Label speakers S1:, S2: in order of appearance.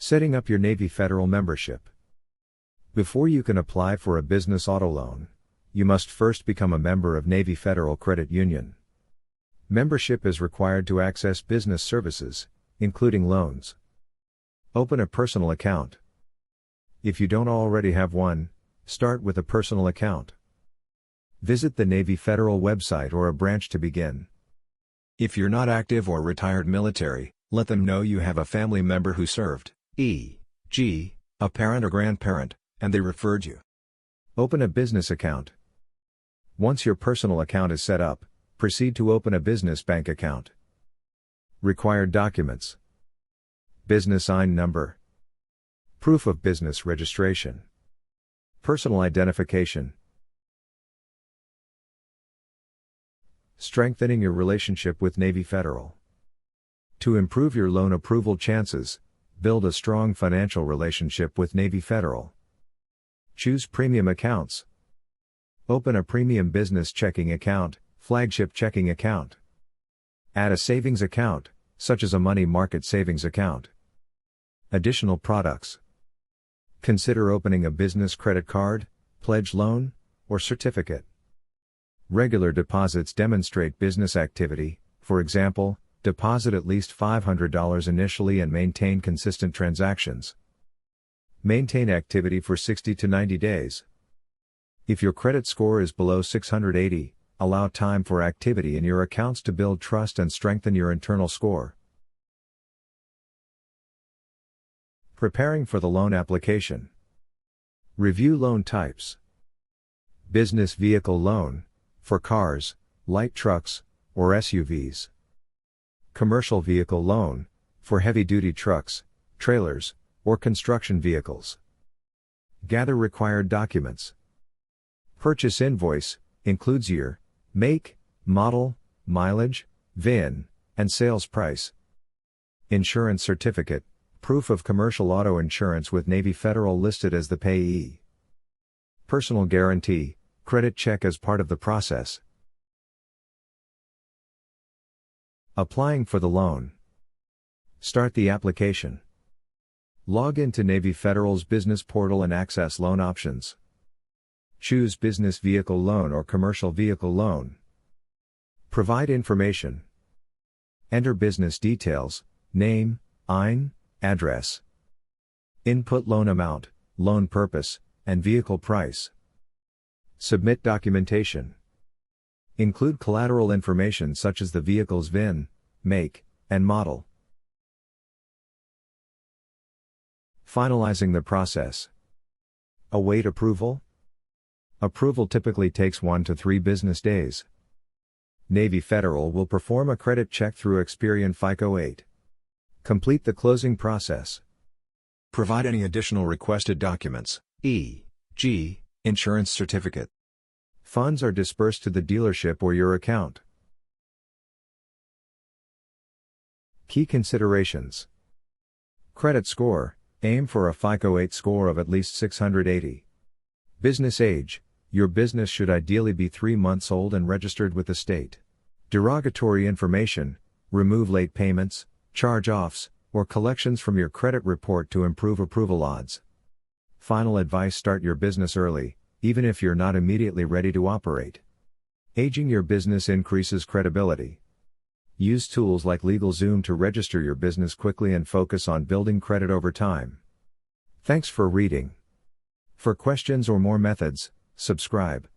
S1: Setting up your Navy Federal membership. Before you can apply for a business auto loan, you must first become a member of Navy Federal Credit Union. Membership is required to access business services, including loans. Open a personal account. If you don't already have one, start with a personal account. Visit the Navy Federal website or a branch to begin. If you're not active or retired military, let them know you have a family member who served, e.g., a parent or grandparent, and they referred you. Open a business account. Once your personal account is set up, proceed to open a business bank account. Required documents: business IN number, proof of business registration, personal identification. Strengthening your relationship with Navy Federal. To improve your loan approval chances, build a strong financial relationship with Navy Federal. Choose premium accounts. Open a premium business checking account, flagship checking account. Add a savings account, such as a money market savings account. Additional products. Consider opening a business credit card, pledge loan, or certificate. Regular deposits demonstrate business activity, for example, deposit at least $500 initially and maintain consistent transactions. Maintain activity for 60 to 90 days. If your credit score is below 680, allow time for activity in your accounts to build trust and strengthen your internal score. Preparing for the loan application. Review loan types. Business vehicle loan, for cars, light trucks, or SUVs. Commercial vehicle loan, for heavy-duty trucks, trailers, or construction vehicles. Gather required documents. Purchase invoice, includes year, make, model, mileage, VIN, and sales price. Insurance certificate, proof of commercial auto insurance with Navy Federal listed as the payee. Personal guarantee, credit check as part of the process. Applying for the loan. Start the application. Log into Navy Federal's business portal and access loan options. Choose business vehicle loan or commercial vehicle loan. Provide information. Enter business details, name, IN, address. Input loan amount, loan purpose, and vehicle price. Submit documentation. Include collateral information such as the vehicle's VIN, make, and model. Finalizing the process. Await approval. Approval typically takes 1 to 3 business days. Navy Federal will perform a credit check through Experian FICO 8. Complete the closing process. Provide any additional requested documents, e.g., insurance certificate. Funds are dispersed to the dealership or your account. Key considerations. Credit score, aim for a FICO 8 score of at least 680. Business age, your business should ideally be 3 months old and registered with the state. Derogatory information, remove late payments, charge-offs, or collections from your credit report to improve approval odds. Final advice: start your business early, even if you're not immediately ready to operate. Aging your business increases credibility. Use tools like LegalZoom to register your business quickly and focus on building credit over time. Thanks for reading. For questions or more methods, subscribe.